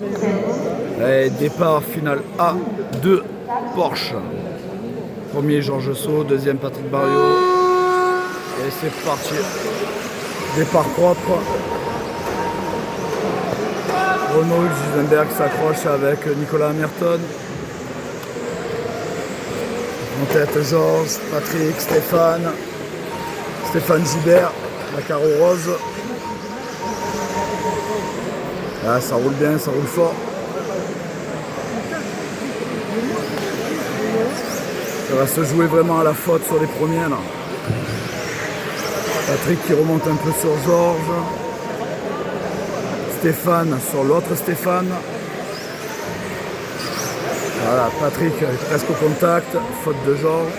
Et départ final A, 2 Porsche. Premier Georges Saut, deuxième Patrick Barriot. Et c'est parti. Départ propre. Renaud Gisenberg s'accroche avec Nicolas Amerton. En tête Georges, Patrick, Stéphane Gibert, la carreau rose. Là, ça roule bien, ça roule fort. Ça va se jouer vraiment à la faute sur les premiers là. Patrick qui remonte un peu sur Georges. Stéphane sur l'autre Stéphane. Voilà, Patrick est presque au contact, faute de Georges.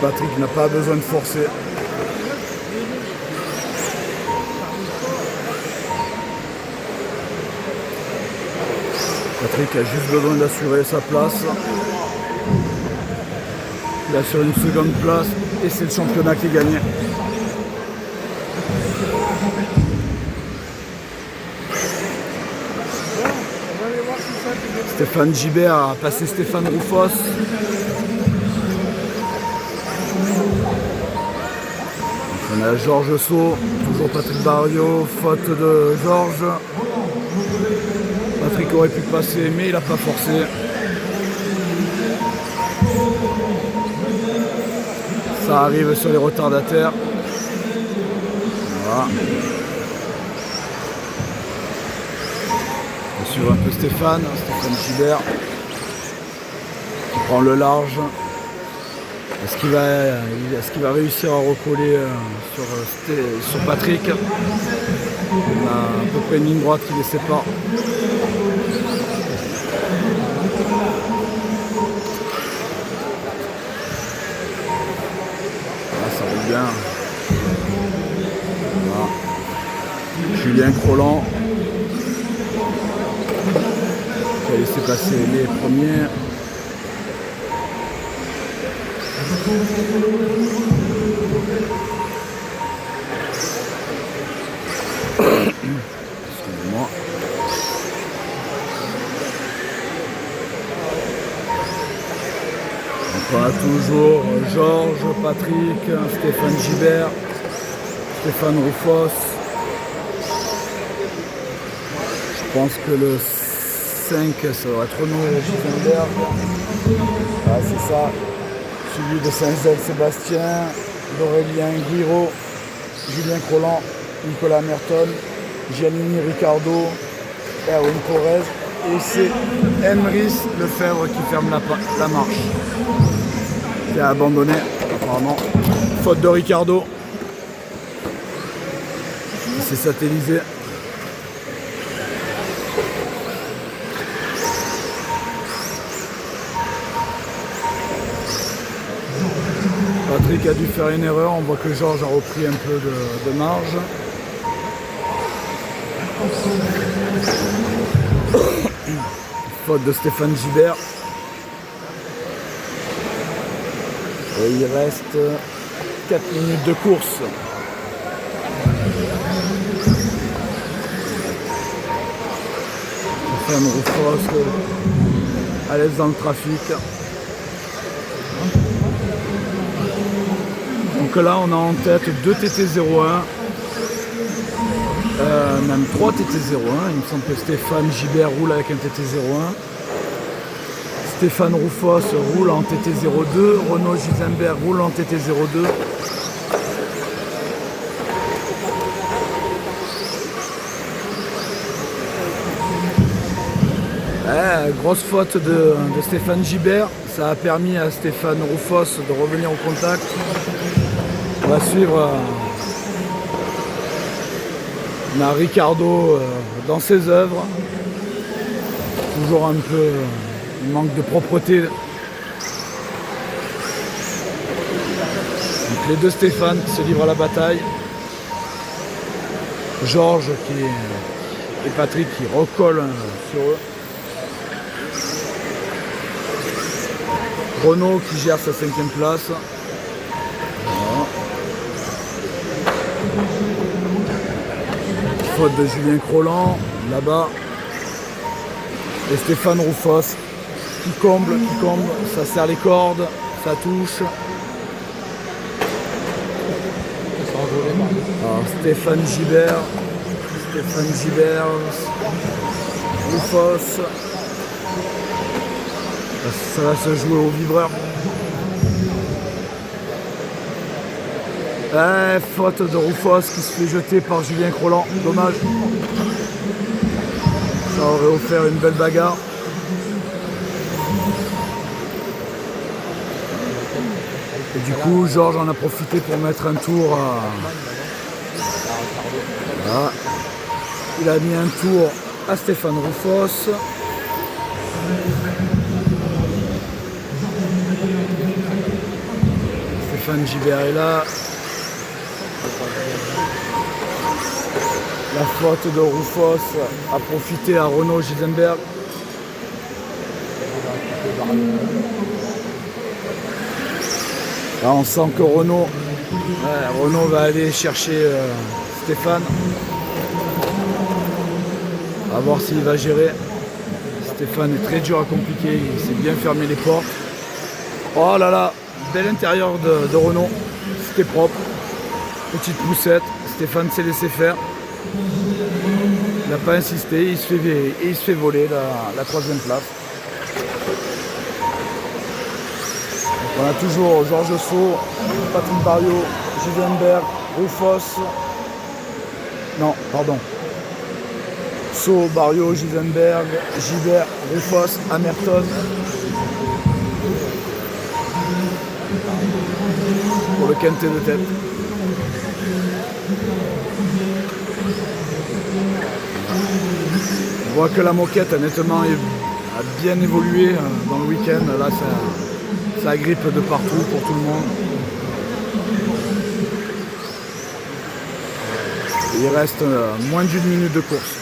Patrick n'a pas besoin de forcer. Patrick a juste besoin d'assurer sa place. Il assure une seconde place et c'est le championnat qui est gagné. Stéphane Gibert a passé Stéphane Roufos. On a Georges Saut, toujours Patrick Barriot, faute de Georges. Patrick aurait pu passer mais il n'a pas forcé. Ça arrive sur les retardataires. Voilà. On suit un peu Stéphane Gibert qui prend le large. Est-ce qu'il va réussir à recoller sur Patrick? On a à peu près une ligne droite qui les sépare. Là, ça roule bien. Voilà. Julien Crolland qui a laissé passer les premiers. Excusez-moi. On a toujours Georges, Patrick, Stéphane Gibert, Stéphane Roufos. Je pense que le 5, ça va être Renaud Gisenberg. Ah, c'est ça. Suivi de Saint-Zel Sébastien, d'Aurélien Guiraud, Julien Crolland, Nicolas Merton, Giannini Riccardo, Erwin Corrèze et c'est Emrys Lefebvre qui ferme la marche. Qui a abandonné apparemment. Faute de Riccardo. Il s'est satellisé. Patrick a dû faire une erreur, on voit que Georges a repris un peu de marge. Faute de Stéphane Gibert. Et il reste 4 minutes de course. Stéphane Roufos à l'aise dans le trafic. Donc là on a en tête 2 TT01, même 3 TT01, il me semble que Stéphane Gibert roule avec un TT01, Stéphane Roufos roule en TT02, Renaud Gisenberg roule en TT02. Grosse faute de Stéphane Gibert, ça a permis à Stéphane Roufos de revenir au contact. On va suivre on a Riccardo dans ses œuvres. Toujours un peu il manque de propreté. Donc les deux Stéphane qui se livrent à la bataille. Georges et Patrick qui recollent sur eux. Renaud qui gère sa 5e place. Voilà. faute de Julien Croland, là-bas. Et Stéphane Roufos qui comble, ça serre les cordes, ça touche. Alors Stéphane Gibert, Roufos. Ça va se jouer au vibreur. Faute de Roufos qui se fait jeter par Julien Croland, dommage. Ça aurait offert une belle bagarre. Et du coup, Georges en a profité pour mettre un tour à... Voilà. Il a mis un tour à Stéphane Roufos. Stéphane Gibert est là. La faute de Roufos a profité à Renaud Gisenberg. Là on sent que Renaud va aller chercher Stéphane. À voir s'il va gérer. Stéphane est très dur à compliquer, il sait bien fermer les portes. Oh là là, bel intérieur de Renaud, c'était propre. Petite poussette, Stéphane s'est laissé faire. Il n'a pas insisté, il se fait voler la troisième place. Donc on a toujours Georges Saut, Patrick Barriot, Gisenberg, Roufos. Non, pardon. Saut, Barriot, Gisenberg, Gibert, Roufos, Amerton. Pour le quintet de tête. On voit que la moquette honnêtement a bien évolué dans le week-end. Là ça agrippe de partout pour tout le monde. Il reste moins d'une minute de course.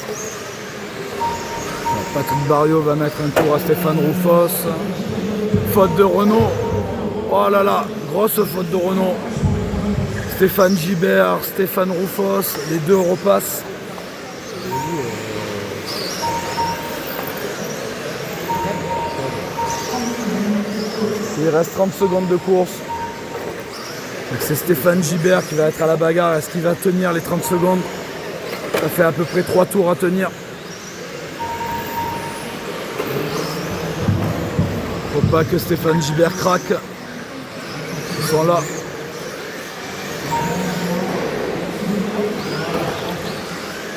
Patrick Barriot va mettre un tour à Stéphane Roufos. Faute de Renaud. Oh là là, grosse faute de Renaud. Stéphane Gibert, Stéphane Roufos, les deux repassent. Il reste 30 secondes de course. C'est Stéphane Gibert qui va être à la bagarre. Est-ce qu'il va tenir les 30 secondes? Ça fait à peu près 3 tours à tenir. Faut pas que Stéphane Gibert craque. Ils sont là.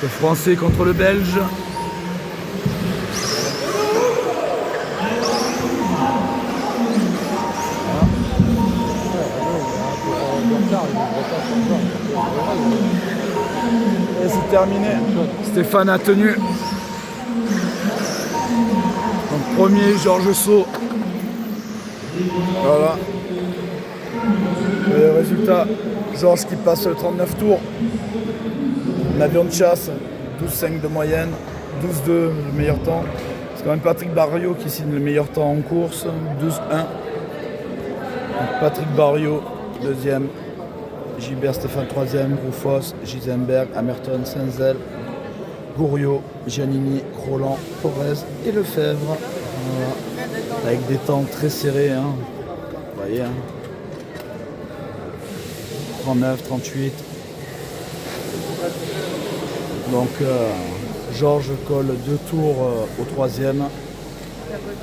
Le Français contre le Belge. Et c'est terminé. Stéphane a tenu. Donc premier Georges Saut. Voilà. Et le résultat, Georges qui passe le 39 tours. Un avion de chasse, 12,5 de moyenne, 12,2 le meilleur temps. C'est quand même Patrick Barriot qui signe le meilleur temps en course, 12,1. Patrick Barriot, deuxième. Gilbert Stéphane, troisième. Roufos, Gisenberg, Amerton, Senzel, Gouriot, Giannini, Croland, Porez et Lefebvre. Voilà. Avec des temps très serrés. Hein. Vous voyez. Hein. 39, 38. Donc Georges colle 2 tours au troisième.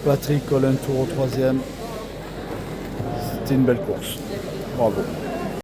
Patrick colle un tour au troisième. C'était une belle course. Bravo.